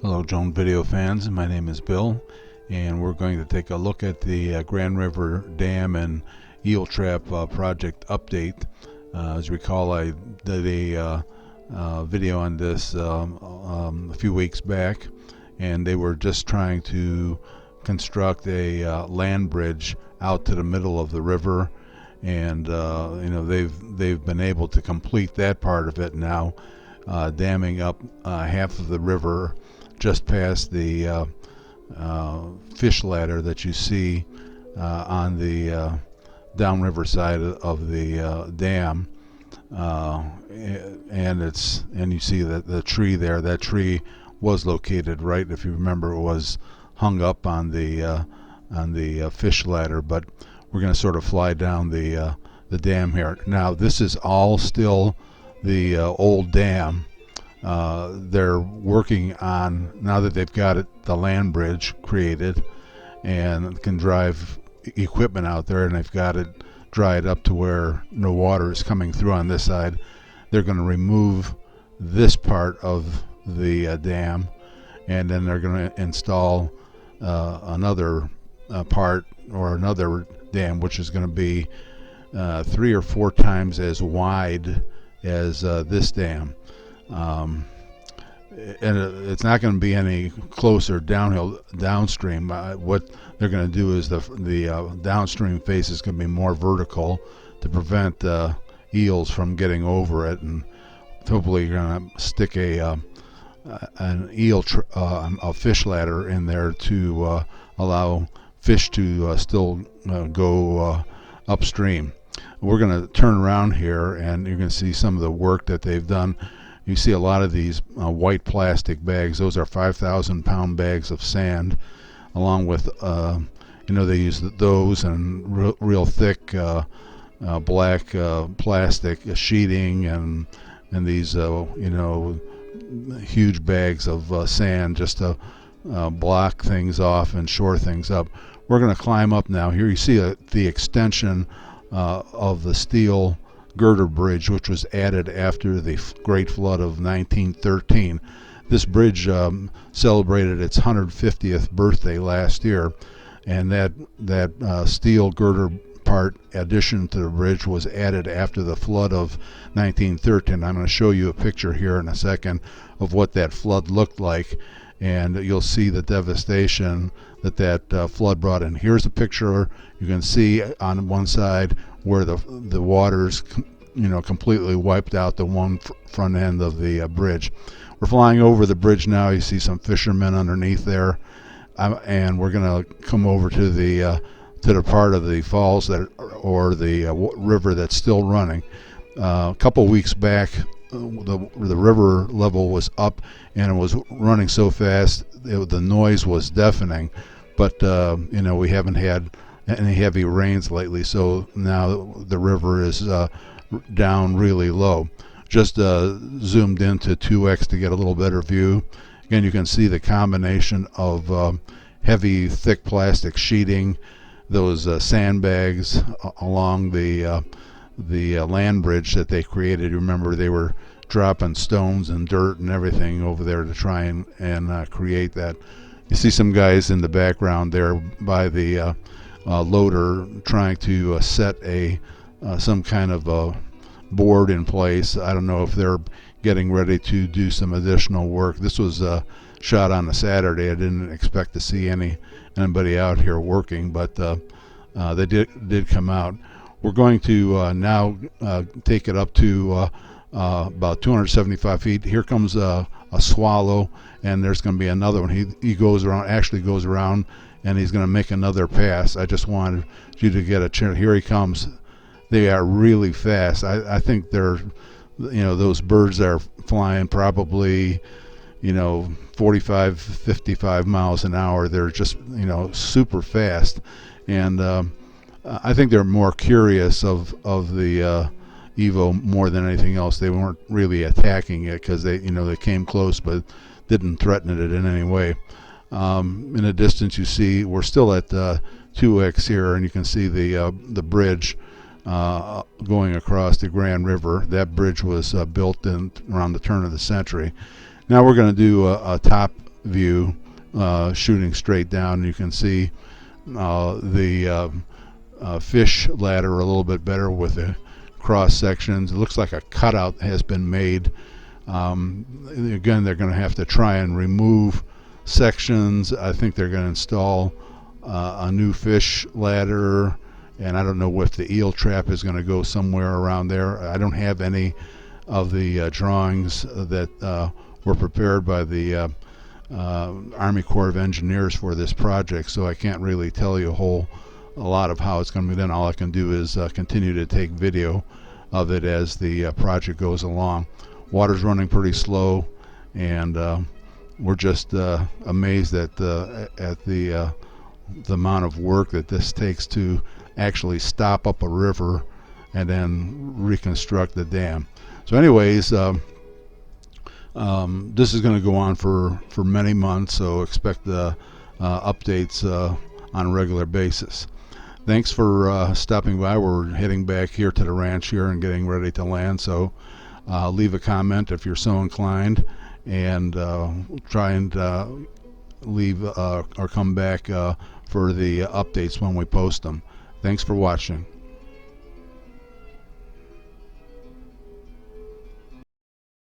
Hello, Joan Video fans. My name is Bill, and we're going to take a look at the Grand River Dam and Eel Trap project update. As you recall, I did a video on this a few weeks back, and they were just trying to construct a land bridge out to the middle of the river, and they've been able to complete that part of it now, damming up half of the river just past the fish ladder that you see on the downriver side of the dam, and you see that the tree there. That tree was located right, if you remember, it was hung up on the fish ladder. But we're going to sort of fly down the dam here. Now this is all still the old dam. They're working on, now that they've got the land bridge created and can drive equipment out there, and they've got it dried up to where no water is coming through on this side, they're going to remove this part of the dam, and then they're going to install another part, or another dam, which is going to be 3 or 4 times as wide as this dam. And it's not going to be any closer downstream. What they're going to do is the downstream face is going to be more vertical to prevent eels from getting over it, and hopefully you're going to stick a fish ladder in there to allow fish to still go upstream. We're going to turn around here, and you're going to see some of the work that they've done. You see a lot of these white plastic bags. Those are 5,000-pound bags of sand, along with they use those and real thick black plastic sheeting, and these huge bags of sand just to block things off and shore things up. We're going to climb up now. Here you see the extension of the steel girder bridge, which was added after the Great Flood of 1913. This bridge celebrated its 150th birthday last year, and that steel girder part addition to the bridge was added after the flood of 1913. I'm going to show you a picture here in a second of what that flood looked like, and you'll see the devastation that flood brought in. Here's a picture. You can see on one side where the waters completely wiped out the one front end of the bridge. We're flying over the bridge now. You see some fishermen underneath there, and we're going to come over to the part of the falls or the river that's still running. A couple weeks back, the river level was up, and it was running so fast the noise was deafening. But we haven't had any heavy rains lately, so now the river is down really low. Just zoomed into 2x to get a little better view. Again, you can see the combination of heavy, thick plastic sheeting, those sandbags along the land bridge that they created. Remember, they were dropping stones and dirt and everything over there to try and create that. You see some guys in the background there by the loader trying to set some kind of a board in place. I don't know if they're getting ready to do some additional work. This was shot on a Saturday. I didn't expect to see anybody out here working, but they did come out. We're going to now take it up to about 275 feet. Here comes a swallow, and there's going to be another one. He goes around, and he's going to make another pass. I just wanted you to get a chance. Here he comes. They are really fast. I think they're, those birds are flying probably, 45, 55 miles an hour. They're just, super fast. And I think they're more curious of the Evo more than anything else. They weren't really attacking it because they came close but didn't threaten it in any way. In the distance, you see we're still at 2x here, and you can see the bridge going across the Grand River. That bridge was built in around the turn of the century. Now we're going to do a top view, shooting straight down. You can see the fish ladder a little bit better with the cross sections. It looks like a cutout has been made. Again, they're going to have to try and remove sections. I think they're going to install a new fish ladder, and I don't know if the eel trap is going to go somewhere around there. I don't have any of the drawings that were prepared by the Army Corps of Engineers for this project, so I can't really tell you a lot of how it's going to be done. All I can do is continue to take video of it as the project goes along. Water's running pretty slow, and we're just amazed at the amount of work that this takes to actually stop up a river and then reconstruct the dam. So anyways, this is going to go on for many months, so expect updates on a regular basis. Thanks for stopping by. We're heading back here to the ranch here and getting ready to land, so leave a comment if you're so inclined, and try and leave or come back for the updates when we post them. Thanks for watching.